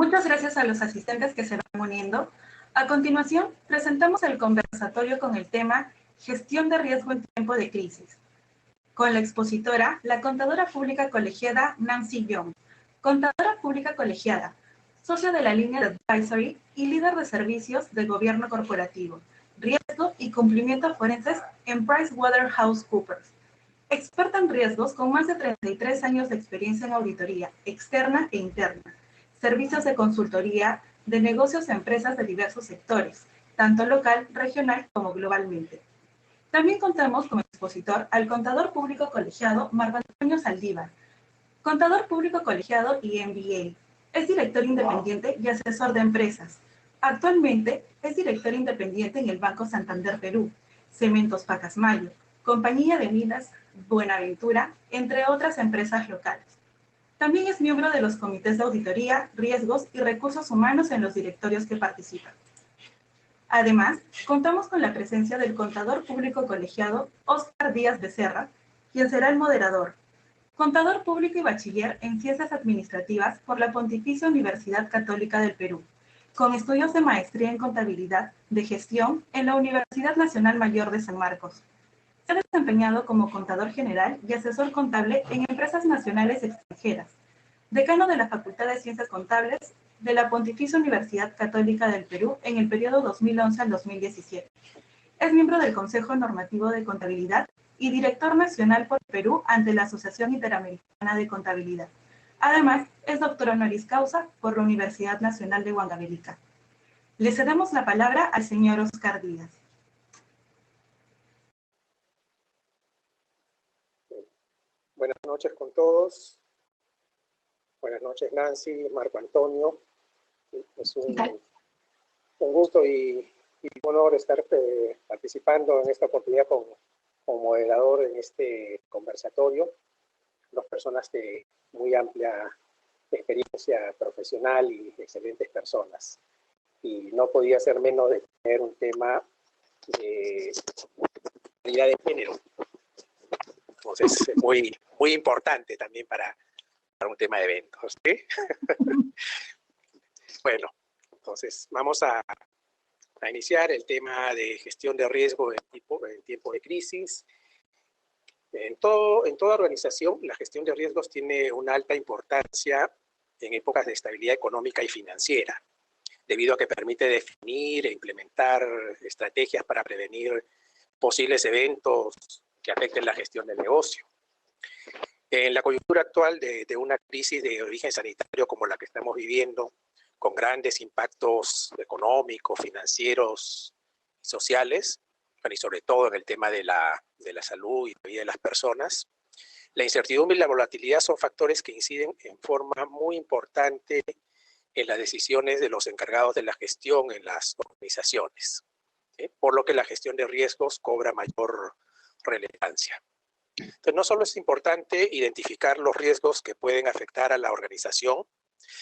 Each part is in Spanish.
Muchas gracias a los asistentes que se van uniendo. A continuación, presentamos el conversatorio con el tema Gestión de riesgo en tiempo de crisis, con la expositora, la contadora pública colegiada Nancy Young, contadora pública colegiada, socio de la línea de Advisory y líder de servicios de gobierno corporativo, riesgo y cumplimiento forenses en PricewaterhouseCoopers. Experta en riesgos con más de 33 años de experiencia en auditoría externa e interna, servicios de consultoría de negocios a empresas de diversos sectores, tanto local, regional como globalmente. También contamos como expositor al contador público colegiado Marco Antonio Saldívar, contador público colegiado y MBA. Es director independiente y asesor de empresas. Actualmente es director independiente en el Banco Santander Perú, Cementos Pacasmayo, Compañía de Minas Buenaventura, entre otras empresas locales. También es miembro de los comités de auditoría, riesgos y recursos humanos en los directorios que participan. Además, contamos con la presencia del contador público colegiado Óscar Díaz Becerra, quien será el moderador. Contador público y bachiller en Ciencias Administrativas por la Pontificia Universidad Católica del Perú, con estudios de maestría en Contabilidad de Gestión en la Universidad Nacional Mayor de San Marcos. Se ha desempeñado como contador general y asesor contable en empresas nacionales extranjeras, decano de la Facultad de Ciencias Contables de la Pontificia Universidad Católica del Perú en el periodo 2011 al 2017. Es miembro del Consejo Normativo de Contabilidad y director nacional por Perú ante la Asociación Interamericana de Contabilidad. Además, es doctor honoris causa por la Universidad Nacional de Huancavelica. Le cedemos la palabra al señor Óscar Díaz. Buenas noches con todos. Buenas noches, Nancy, Marco Antonio. Es un gusto y un honor estar participando en esta oportunidad como moderador en este conversatorio. Dos personas de muy amplia experiencia profesional y excelentes personas. Y no podía ser menos de tener un tema de identidad de género. Entonces, es muy importante también para un tema de eventos, ¿sí? Bueno, entonces vamos a iniciar el tema de gestión de riesgo en tiempo de crisis. En toda organización, la gestión de riesgos tiene una alta importancia en épocas de estabilidad económica y financiera, debido a que permite definir e implementar estrategias para prevenir posibles eventos que afecten la gestión del negocio. En la coyuntura actual de una crisis de origen sanitario como la que estamos viviendo, con grandes impactos económicos, financieros y sociales, y sobre todo en el tema de la salud y la vida de las personas, la incertidumbre y la volatilidad son factores que inciden en forma muy importante en las decisiones de los encargados de la gestión en las organizaciones, ¿sí? Por lo que la gestión de riesgos cobra mayor relevancia. Entonces, no solo es importante identificar los riesgos que pueden afectar a la organización,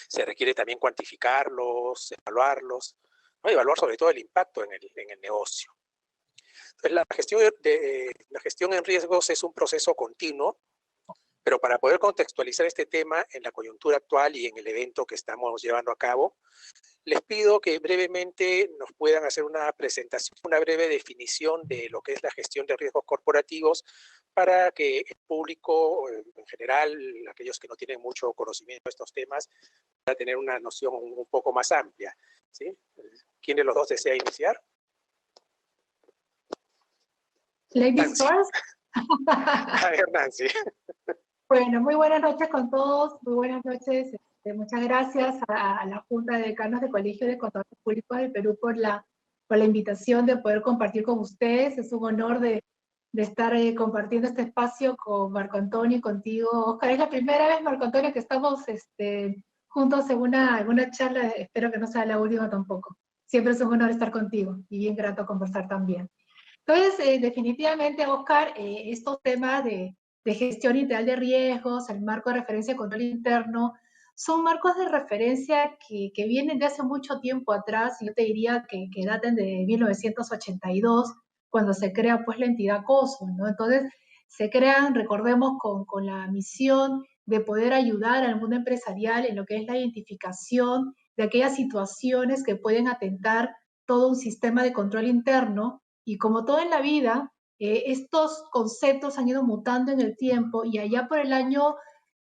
se requiere también cuantificarlos, evaluarlos, ¿no? Evaluar sobre todo el impacto en el negocio. Entonces, la gestión en riesgos es un proceso continuo, pero para poder contextualizar este tema en la coyuntura actual y en el evento que estamos llevando a cabo, les pido que brevemente nos puedan hacer una presentación, una breve definición de lo que es la gestión de riesgos corporativos para que el público, en general, aquellos que no tienen mucho conocimiento de estos temas, puedan tener una noción un poco más amplia, ¿sí? ¿Quién de los dos desea iniciar? Ladies first. A ver, Nancy. Bueno, muy buenas noches con todos, muy buenas noches. Muchas gracias a la Junta de Decanos de Colegio de Contadores Públicos del Perú por la invitación de poder compartir con ustedes. Es un honor de estar compartiendo este espacio con Marco Antonio y contigo, Óscar. Es la primera vez, Marco Antonio, que estamos juntos en una charla, espero que no sea la última tampoco. Siempre es un honor estar contigo y bien grato conversar también. Entonces, definitivamente, Óscar, estos temas de gestión integral de riesgos, el marco de referencia de control interno, son marcos de referencia que vienen de hace mucho tiempo atrás. Yo te diría que daten de 1982, cuando se crea pues la entidad COSO, ¿no? Entonces, se crean, recordemos, con la misión de poder ayudar al mundo empresarial en lo que es la identificación de aquellas situaciones que pueden atentar todo un sistema de control interno, y como todo en la vida, estos conceptos han ido mutando en el tiempo, y allá por el año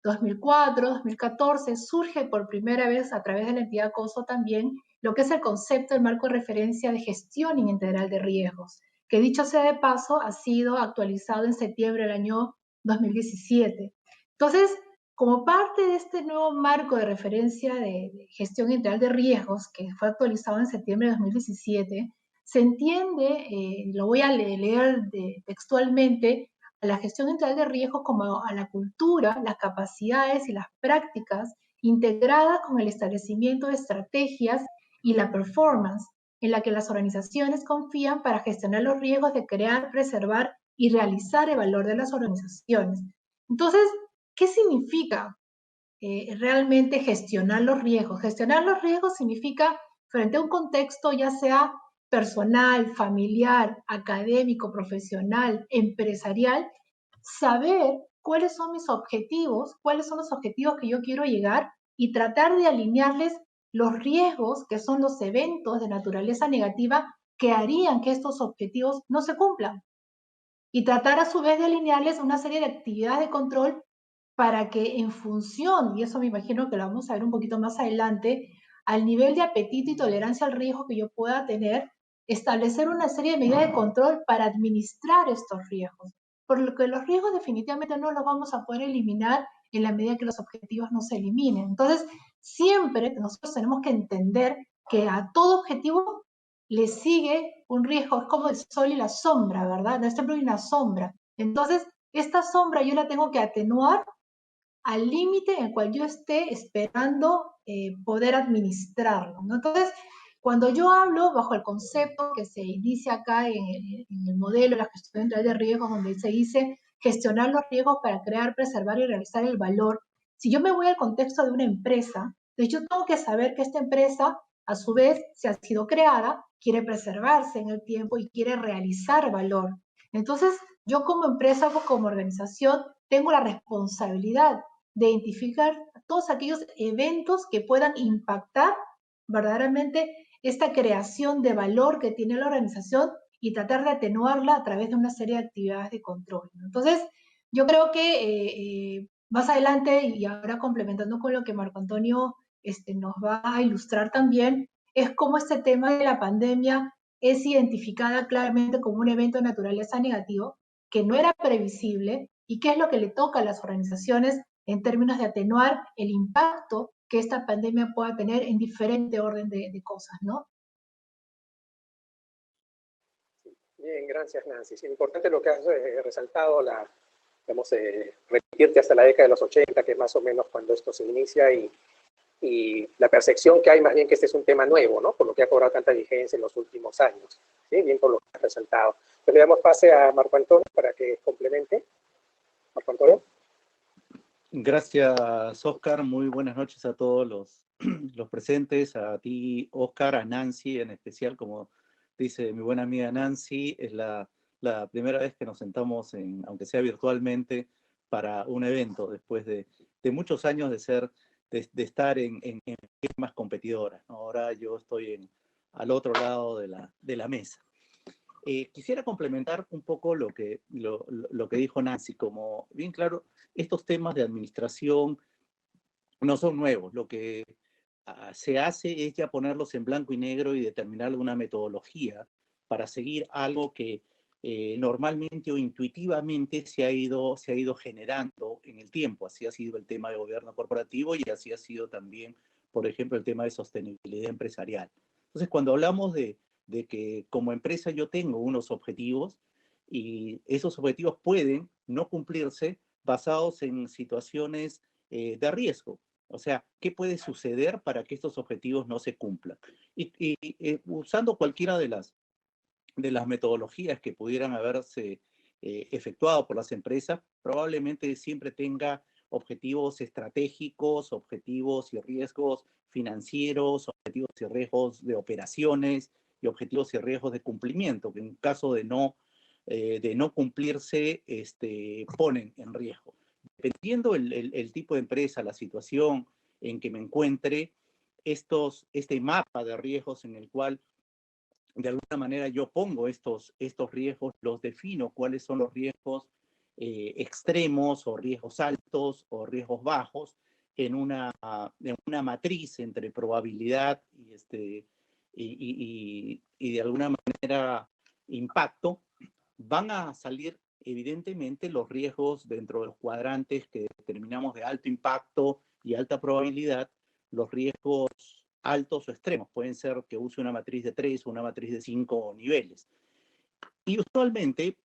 2004, 2014, surge por primera vez a través de la entidad COSO también lo que es el concepto del marco de referencia de gestión integral de riesgos, que dicho sea de paso, ha sido actualizado en septiembre del año 2017. Entonces, como parte de este nuevo marco de referencia de gestión integral de riesgos, que fue actualizado en septiembre de 2017, se entiende, lo voy a leer textualmente, a la gestión integral de riesgos como a la cultura, las capacidades y las prácticas integradas con el establecimiento de estrategias y la performance, en la que las organizaciones confían para gestionar los riesgos de crear, preservar y realizar el valor de las organizaciones. Entonces, ¿qué significa realmente gestionar los riesgos? Gestionar los riesgos significa, frente a un contexto ya sea personal, familiar, académico, profesional, empresarial, saber cuáles son mis objetivos, cuáles son los objetivos que yo quiero llegar y tratar de alinearles los riesgos, que son los eventos de naturaleza negativa que harían que estos objetivos no se cumplan. Y tratar a su vez de alinearles una serie de actividades de control para que en función, y eso me imagino que lo vamos a ver un poquito más adelante, al nivel de apetito y tolerancia al riesgo que yo pueda tener, establecer una serie de medidas de control para administrar estos riesgos. Por lo que los riesgos definitivamente no los vamos a poder eliminar en la medida que los objetivos no se eliminen. Entonces, siempre nosotros tenemos que entender que a todo objetivo le sigue un riesgo, es como el sol y la sombra, ¿verdad? No, siempre hay una sombra. Entonces, esta sombra yo la tengo que atenuar al límite en el cual yo esté esperando poder administrarlo, ¿no? Entonces, cuando yo hablo bajo el concepto que se inicia acá en el modelo de la gestión integral de riesgos, donde se dice gestionar los riesgos para crear, preservar y realizar el valor, si yo me voy al contexto de una empresa, entonces yo tengo que saber que esta empresa, a su vez, se ha sido creada, quiere preservarse en el tiempo y quiere realizar valor. Entonces, yo como empresa o como organización tengo la responsabilidad de identificar todos aquellos eventos que puedan impactar verdaderamente esta creación de valor que tiene la organización y tratar de atenuarla a través de una serie de actividades de control. Entonces, yo creo que más adelante, y ahora complementando con lo que Marco Antonio nos va a ilustrar también, es cómo este tema de la pandemia es identificada claramente como un evento de naturaleza negativo, que no era previsible, y qué es lo que le toca a las organizaciones en términos de atenuar el impacto que esta pandemia pueda tener en diferente orden de cosas, ¿no? Bien, gracias Nancy. Es importante lo que has resaltado, remitirte hasta la década de los 80, que es más o menos cuando esto se inicia, y la percepción que hay más bien que este es un tema nuevo, ¿no? Por lo que ha cobrado tanta vigencia en los últimos años, ¿sí? Bien por lo que has resaltado. Entonces le damos pase a Marco Antonio para que complemente. Marco Antonio. Gracias, Oscar. Muy buenas noches a todos los presentes, a ti, Oscar, a Nancy en especial, como dice mi buena amiga Nancy, es la primera vez que nos sentamos, aunque sea virtualmente, para un evento, después de muchos años de estar en firmas competidoras, ¿no? Ahora yo estoy al otro lado de la mesa. Quisiera complementar un poco lo que dijo Nancy, como bien claro, estos temas de administración no son nuevos. Lo que se hace es ya ponerlos en blanco y negro y determinar una metodología para seguir algo que normalmente o intuitivamente se ha ido generando en el tiempo. Así ha sido el tema de gobierno corporativo y así ha sido también, por ejemplo, el tema de sostenibilidad empresarial. Entonces, cuando hablamos de que como empresa yo tengo unos objetivos y esos objetivos pueden no cumplirse basados en situaciones de riesgo. O sea, ¿qué puede suceder para que estos objetivos no se cumplan? Y usando cualquiera de las metodologías que pudieran haberse efectuado por las empresas, probablemente siempre tenga objetivos estratégicos, objetivos y riesgos financieros, objetivos y riesgos de operaciones y objetivos y riesgos de cumplimiento, que en caso de no cumplirse, ponen en riesgo. Dependiendo el tipo de empresa, la situación en que me encuentre, este mapa de riesgos en el cual de alguna manera yo pongo estos riesgos, los defino, cuáles son los riesgos extremos o riesgos altos o riesgos bajos en una matriz entre probabilidad y de alguna manera impacto. Van a salir evidentemente los riesgos dentro de los cuadrantes que determinamos de alto impacto y alta probabilidad, los riesgos altos o extremos. Pueden ser que use una matriz de 3 o una matriz de 5 niveles. Y usualmente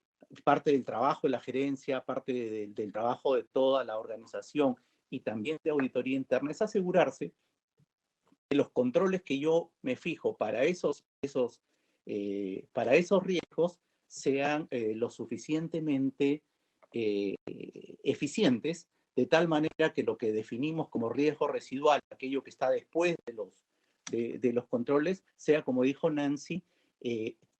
parte del trabajo de la gerencia, parte del trabajo de toda la organización y también de auditoría interna es asegurarse que los controles que yo me fijo para esos riesgos sean lo suficientemente eficientes, de tal manera que lo que definimos como riesgo residual, aquello que está después de los controles, sea, como dijo Nancy,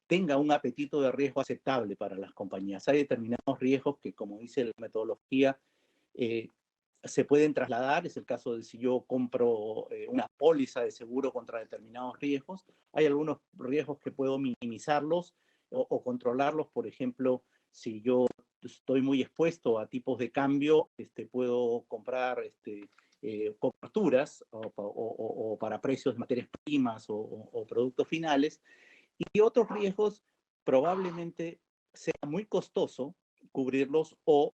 tenga un apetito de riesgo aceptable para las compañías. Hay determinados riesgos que, como dice la metodología, se pueden trasladar. Es el caso de si yo compro una póliza de seguro contra determinados riesgos. Hay algunos riesgos que puedo minimizarlos o controlarlos. Por ejemplo, si yo estoy muy expuesto a tipos de cambio, puedo comprar coberturas o para precios de materias primas o productos finales. Y otros riesgos probablemente sea muy costoso cubrirlos o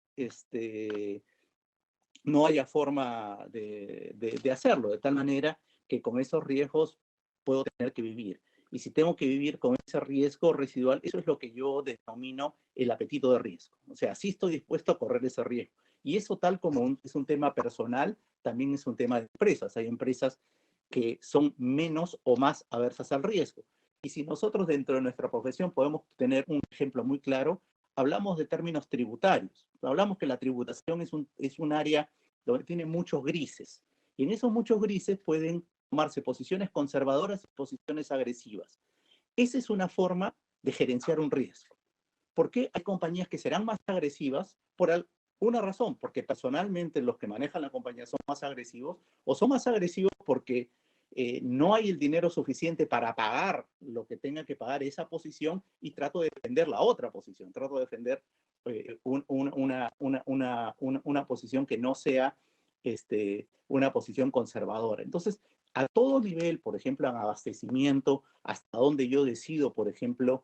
no haya forma de hacerlo, de tal manera que con esos riesgos puedo tener que vivir. Y si tengo que vivir con ese riesgo residual, eso es lo que yo denomino el apetito de riesgo. O sea, sí estoy dispuesto a correr ese riesgo. Y eso, tal como es un tema personal, también es un tema de empresas. Hay empresas que son menos o más aversas al riesgo. Y si nosotros dentro de nuestra profesión podemos tener un ejemplo muy claro, hablamos de términos tributarios. Hablamos que la tributación es un área donde tiene muchos grises. Y en esos muchos grises pueden tomarse posiciones conservadoras y posiciones agresivas. Esa es una forma de gerenciar un riesgo. ¿Por qué hay compañías que serán más agresivas? Por una razón, porque personalmente los que manejan la compañía son más agresivos, o son más agresivos porque no hay el dinero suficiente para pagar lo que tenga que pagar esa posición, y trato de defender la otra posición, trato de defender una posición que no sea una posición conservadora. Entonces, a todo nivel, por ejemplo, en abastecimiento, hasta donde yo decido, por ejemplo,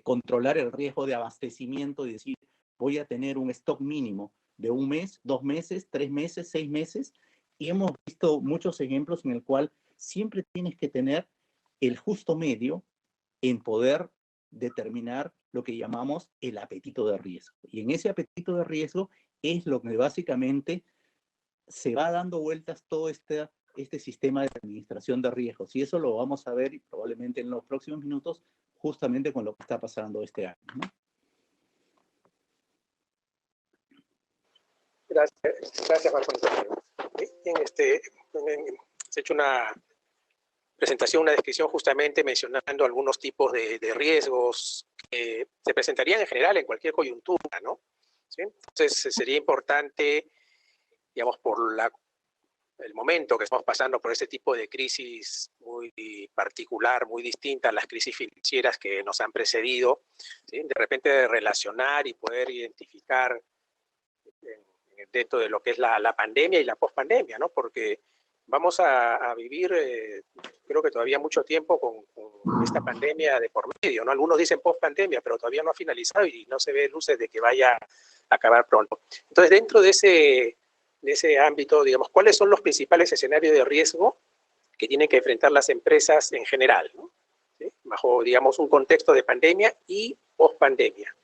controlar el riesgo de abastecimiento y decir, voy a tener un stock mínimo de 1 mes, 2 meses, 3 meses, 6 meses, y hemos visto muchos ejemplos en el cual siempre tienes que tener el justo medio en poder determinar lo que llamamos el apetito de riesgo. Y en ese apetito de riesgo es lo que básicamente se va dando vueltas todo este sistema de administración de riesgos. Y eso lo vamos a ver y probablemente en los próximos minutos, justamente con lo que está pasando este año, ¿no? Gracias, Marco Antonio. Se ha hecho una presentación, una descripción justamente mencionando algunos tipos de riesgos que se presentarían en general en cualquier coyuntura, ¿no? ¿Sí? Entonces sería importante, digamos, por el momento que estamos pasando por este tipo de crisis muy particular, muy distinta a las crisis financieras que nos han precedido, ¿sí? De repente relacionar y poder identificar dentro de lo que es la pandemia y la pospandemia, ¿no? Porque vamos a vivir, creo que todavía mucho tiempo con esta pandemia de por medio, ¿no? Algunos dicen pospandemia, pero todavía no ha finalizado y no se ve luces de que vaya a acabar pronto. Entonces, dentro de ese ámbito, digamos, ¿cuáles son los principales escenarios de riesgo que tienen que enfrentar las empresas en general, ¿no? ¿Sí? Bajo, digamos, un contexto de pandemia y pospandemia.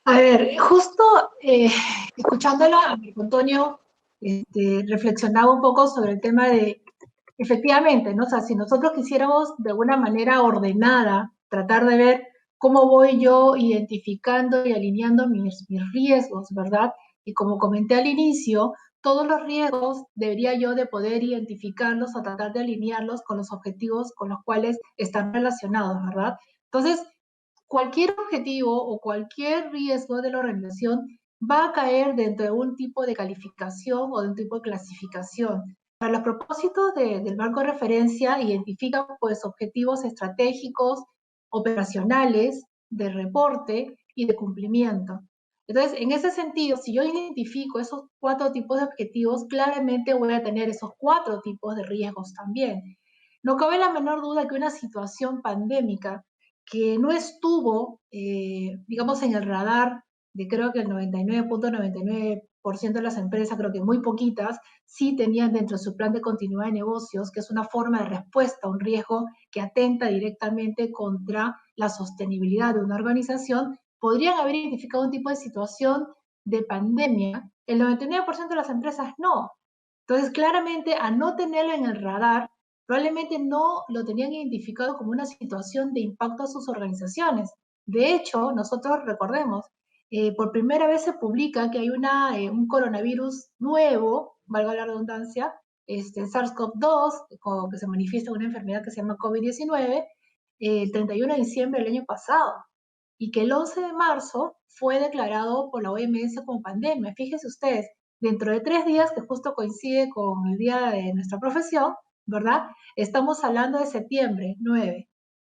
A ver, justo escuchándola, Antonio reflexionaba un poco sobre el tema de, efectivamente, ¿no? O sea, si nosotros quisiéramos de alguna manera ordenada tratar de ver cómo voy yo identificando y alineando mis riesgos, ¿verdad? Y como comenté al inicio, todos los riesgos debería yo de poder identificarlos o tratar de alinearlos con los objetivos con los cuales están relacionados, ¿verdad? Entonces, cualquier objetivo o cualquier riesgo de la organización va a caer dentro de un tipo de calificación o de un tipo de clasificación. Para los propósitos del marco de referencia, identifica pues objetivos estratégicos, operacionales, de reporte y de cumplimiento. Entonces, en ese sentido, si yo identifico esos 4 tipos de objetivos, claramente voy a tener esos 4 tipos de riesgos también. No cabe la menor duda que una situación pandémica que no estuvo, digamos, en el radar de creo que el 99.99% de las empresas, creo que muy poquitas, sí tenían dentro de su plan de continuidad de negocios, que es una forma de respuesta a un riesgo que atenta directamente contra la sostenibilidad de una organización, podrían haber identificado un tipo de situación de pandemia. El 99% de las empresas no. Entonces, claramente, a no tenerlo en el radar, probablemente no lo tenían identificado como una situación de impacto a sus organizaciones. De hecho, nosotros recordemos, por primera vez se publica que hay un coronavirus nuevo, valga la redundancia, SARS-CoV-2, que se manifiesta una enfermedad que se llama COVID-19, el 31 de diciembre del año pasado, y que el 11 de marzo fue declarado por la OMS como pandemia. Fíjense ustedes, dentro de 3 días, que justo coincide con el día de nuestra profesión, ¿verdad? Estamos hablando de septiembre 9,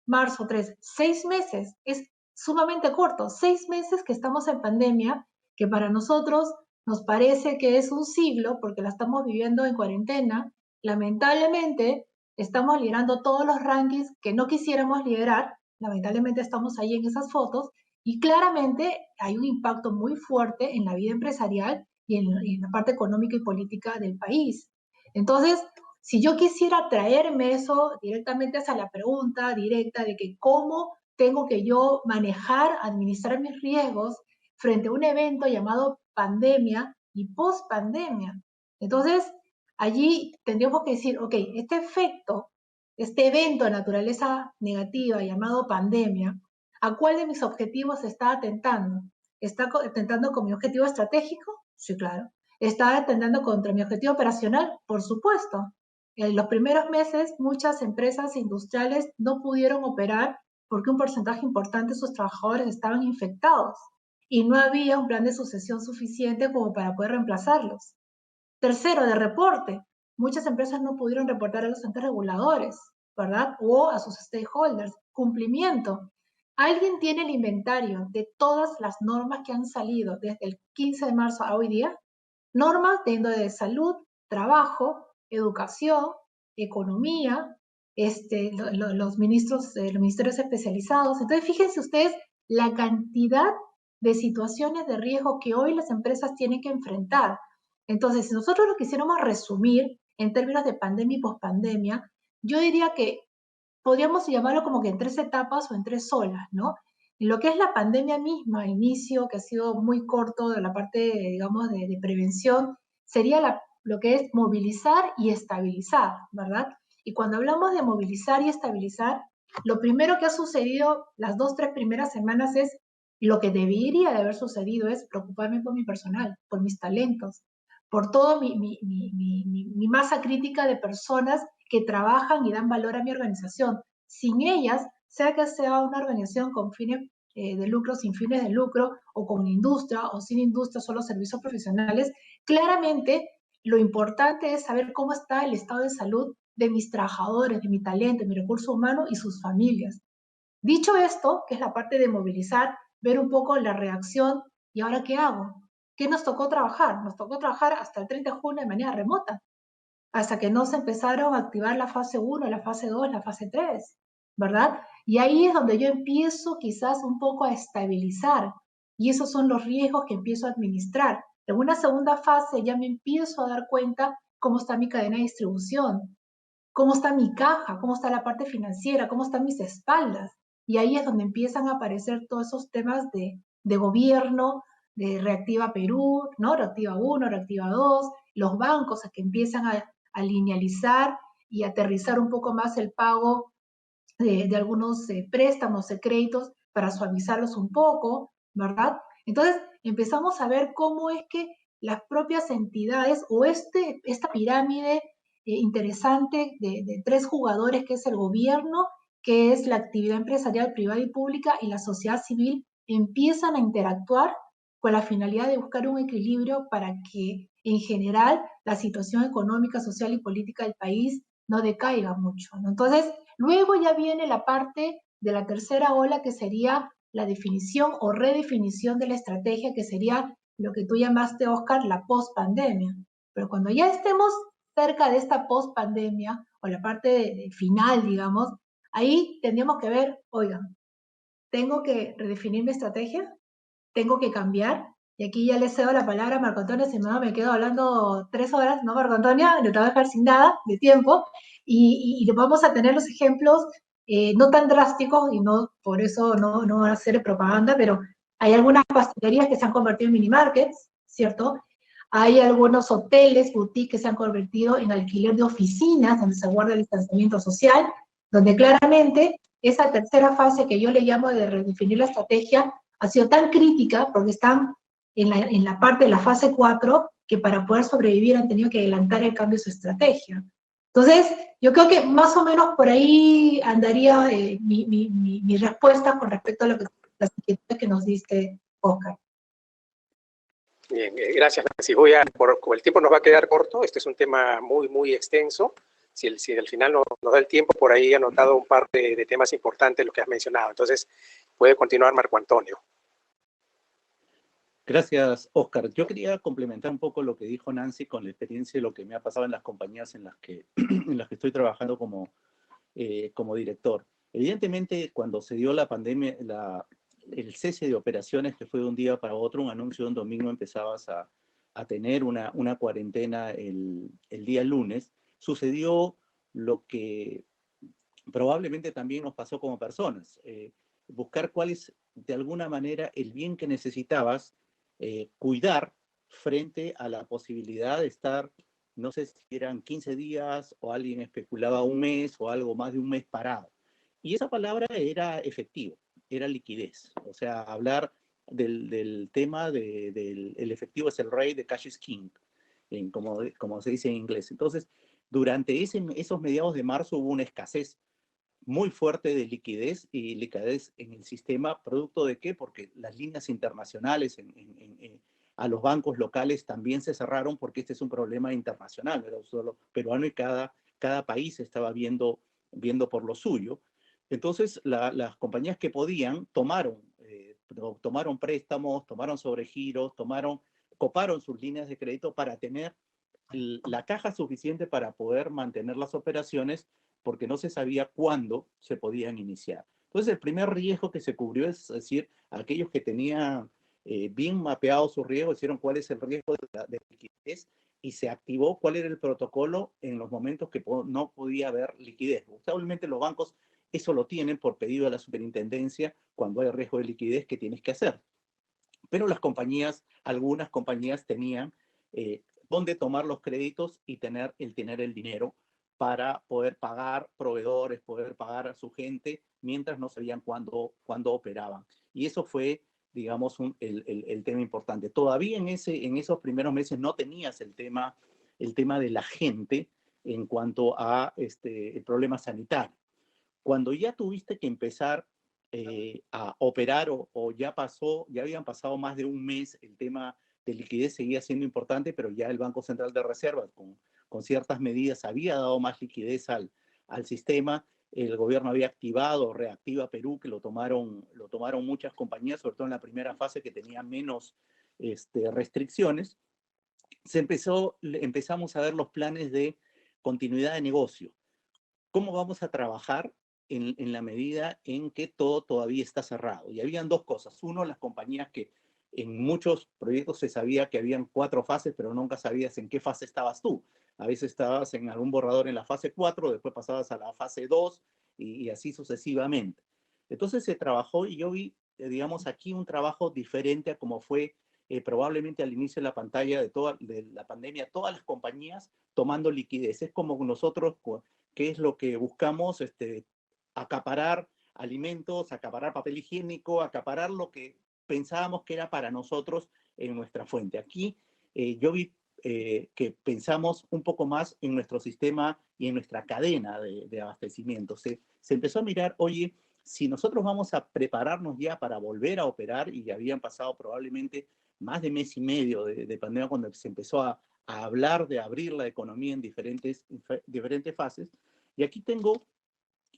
marzo 3, 6 meses, es sumamente corto, 6 meses que estamos en pandemia, que para nosotros nos parece que es un siglo, porque la estamos viviendo en cuarentena. Lamentablemente, estamos liderando todos los rankings que no quisiéramos liderar, lamentablemente estamos ahí en esas fotos, y claramente hay un impacto muy fuerte en la vida empresarial y en la parte económica y política del país. Entonces, si yo quisiera traerme eso directamente hacia la pregunta directa de que cómo tengo que yo manejar, administrar mis riesgos frente a un evento llamado pandemia y post-pandemia. Entonces, allí tendríamos que decir, ok, este efecto, este evento de naturaleza negativa llamado pandemia, ¿a cuál de mis objetivos está atentando? ¿Está atentando con mi objetivo estratégico? Sí, claro. ¿Está atentando contra mi objetivo operacional? Por supuesto. En los primeros meses, muchas empresas industriales no pudieron operar porque un porcentaje importante de sus trabajadores estaban infectados y no había un plan de sucesión suficiente como para poder reemplazarlos. Tercero, de reporte. Muchas empresas no pudieron reportar a los entes reguladores, ¿verdad? O a sus stakeholders. Cumplimiento. ¿Alguien tiene el inventario de todas las normas que han salido desde el 15 de marzo a hoy día? Normas de índole salud, trabajo, educación, economía, los ministerios especializados. Entonces, fíjense ustedes la cantidad de situaciones de riesgo que hoy las empresas tienen que enfrentar. Entonces, si nosotros lo quisiéramos resumir en términos de pandemia y pospandemia, yo diría que podríamos llamarlo como que en 3 etapas o en 3 olas, ¿no? En lo que es la pandemia misma, inicio, que ha sido muy corto de la parte, digamos, de prevención, sería lo que es movilizar y estabilizar, ¿verdad? Y cuando hablamos de movilizar y estabilizar, lo primero que ha sucedido las 2, 3 primeras semanas es lo que debería de haber sucedido es preocuparme por mi personal, por mis talentos, por toda mi masa crítica de personas que trabajan y dan valor a mi organización. Sin ellas, sea que sea una organización con fines de lucro, sin fines de lucro, o con industria, o sin industria, solo servicios profesionales, claramente lo importante es saber cómo está el estado de salud de mis trabajadores, de mi talento, de mi recurso humano y sus familias. Dicho esto, que es la parte de movilizar, ver un poco la reacción, ¿y ahora qué hago? ¿Qué nos tocó trabajar? Nos tocó trabajar hasta el 30 de junio de manera remota, hasta que no se empezaron a activar la fase 1, la fase 2, la fase 3, ¿verdad? Y ahí es donde yo empiezo quizás un poco a estabilizar, y esos son los riesgos que empiezo a administrar. En una segunda fase ya me empiezo a dar cuenta cómo está mi cadena de distribución, cómo está mi caja, cómo está la parte financiera, cómo están mis espaldas. Y ahí es donde empiezan a aparecer todos esos temas de gobierno, de Reactiva Perú, ¿no? Reactiva 1, Reactiva 2, los bancos a que empiezan a linealizar y aterrizar un poco más el pago de algunos préstamos de créditos para suavizarlos un poco, ¿verdad? Entonces empezamos a ver cómo es que las propias entidades o esta pirámide interesante de 3 jugadores que es el gobierno, que es la actividad empresarial privada y pública y la sociedad civil, empiezan a interactuar con la finalidad de buscar un equilibrio para que en general la situación económica, social y política del país no decaiga mucho, ¿no? Entonces, luego ya viene la parte de la tercera ola, que sería la definición o redefinición de la estrategia, que sería lo que tú llamaste, Oscar, la post-pandemia. Pero cuando ya estemos cerca de esta post-pandemia, o la parte de final, digamos, ahí tendríamos que ver, oigan, ¿tengo que redefinir mi estrategia? ¿Tengo que cambiar? Y aquí ya le cedo la palabra a Marco Antonio, si no me quedo hablando 3 horas, ¿no, Marco Antonio? No te voy a dejar sin nada de tiempo. Y vamos a tener los ejemplos no tan drásticos, y no por eso no van a hacer propaganda, pero hay algunas pastelerías que se han convertido en mini markets, ¿cierto? Hay algunos hoteles, boutiques que se han convertido en alquiler de oficinas, donde se guarda el distanciamiento social, donde claramente esa tercera fase que yo le llamo de redefinir la estrategia ha sido tan crítica, porque están en la parte de la fase 4, que para poder sobrevivir han tenido que adelantar el cambio de su estrategia. Entonces, yo creo que más o menos por ahí andaría mi respuesta con respecto a lo que, las inquietudes que nos diste, Oscar. Bien, gracias, Nancy. Como el tiempo nos va a quedar corto, este es un tema muy, muy extenso. Si al final nos da el tiempo, por ahí he anotado un par de temas importantes, los que has mencionado. Entonces, puede continuar Marco Antonio. Gracias, Oscar. Yo quería complementar un poco lo que dijo Nancy con la experiencia de lo que me ha pasado en las compañías en las que estoy trabajando como director. Evidentemente, cuando se dio la pandemia, el cese de operaciones, que fue de un día para otro, un anuncio de un domingo, empezabas a tener una cuarentena el día lunes, sucedió lo que probablemente también nos pasó como personas. Buscar cuál es, de alguna manera, el bien que necesitabas cuidar frente a la posibilidad de estar, no sé si eran 15 días o alguien especulaba un mes o algo más de un mes parado. Y esa palabra era efectivo, era liquidez. O sea, hablar del tema del el efectivo es el rey, de cash is king, como se dice en inglés. Entonces, durante esos mediados de marzo hubo una escasez muy fuerte de liquidez, y liquidez en el sistema, ¿producto de qué? Porque las líneas internacionales a los bancos locales también se cerraron, porque este es un problema internacional, no era solo peruano, y cada país estaba viendo por lo suyo. Entonces, las compañías que podían tomaron préstamos, tomaron sobregiros, coparon sus líneas de crédito para tener la caja suficiente para poder mantener las operaciones, porque no se sabía cuándo se podían iniciar. Entonces, el primer riesgo que se cubrió, es decir, aquellos que tenían bien mapeado su riesgo, hicieron cuál es el riesgo de liquidez, y se activó cuál era el protocolo en los momentos que no podía haber liquidez. Usualmente los bancos eso lo tienen por pedido de la superintendencia cuando hay riesgo de liquidez que tienes que hacer. Pero algunas compañías tenían dónde tomar los créditos y tener el dinero para poder pagar proveedores, poder pagar a su gente, mientras no sabían cuándo operaban. Y eso fue, digamos, el tema importante. Todavía en esos primeros meses no tenías el tema de la gente en cuanto a el problema sanitario. Cuando ya tuviste que empezar a operar, o ya habían pasado más de un mes, el tema de liquidez seguía siendo importante, pero ya el Banco Central de Reserva, con ciertas medidas, había dado más liquidez al sistema. El gobierno había activado Reactiva Perú, que lo tomaron muchas compañías, sobre todo en la primera fase, que tenía menos restricciones. Empezamos a ver los planes de continuidad de negocio. ¿Cómo vamos a trabajar en la medida en que todo todavía está cerrado? Y habían dos cosas. Uno, las compañías que en muchos proyectos se sabía que habían 4 fases, pero nunca sabías en qué fase estabas tú. A veces estabas en algún borrador en la fase 4, después pasabas a la fase 2 y así sucesivamente. Entonces se trabajó, y yo vi, digamos, aquí un trabajo diferente a como fue probablemente al inicio de la pandemia, todas las compañías tomando liquidez. Es como nosotros, ¿qué es lo que buscamos? Acaparar alimentos, acaparar papel higiénico, acaparar lo que pensábamos que era para nosotros en nuestra fuente. Aquí yo vi que pensamos un poco más en nuestro sistema y en nuestra cadena de abastecimiento. Se empezó a mirar, oye, si nosotros vamos a prepararnos ya para volver a operar, y ya habían pasado probablemente más de mes y medio de pandemia, cuando se empezó a hablar de abrir la economía en diferentes fases. Y aquí tengo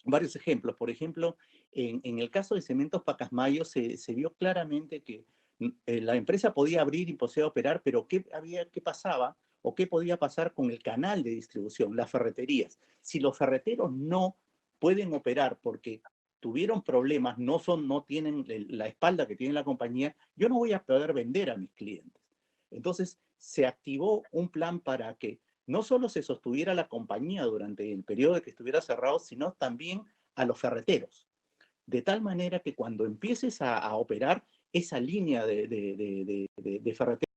varios ejemplos. Por ejemplo, en el caso de Cementos Pacasmayo se vio claramente que la empresa podía abrir y podía operar, pero ¿qué pasaba o qué podía pasar con el canal de distribución, las ferreterías? Si los ferreteros no pueden operar porque tuvieron problemas, no tienen la espalda que tiene la compañía, yo no voy a poder vender a mis clientes. Entonces, se activó un plan para que no solo se sostuviera la compañía durante el periodo de que estuviera cerrado, sino también a los ferreteros. De tal manera que cuando empieces a operar esa línea de ferreteros,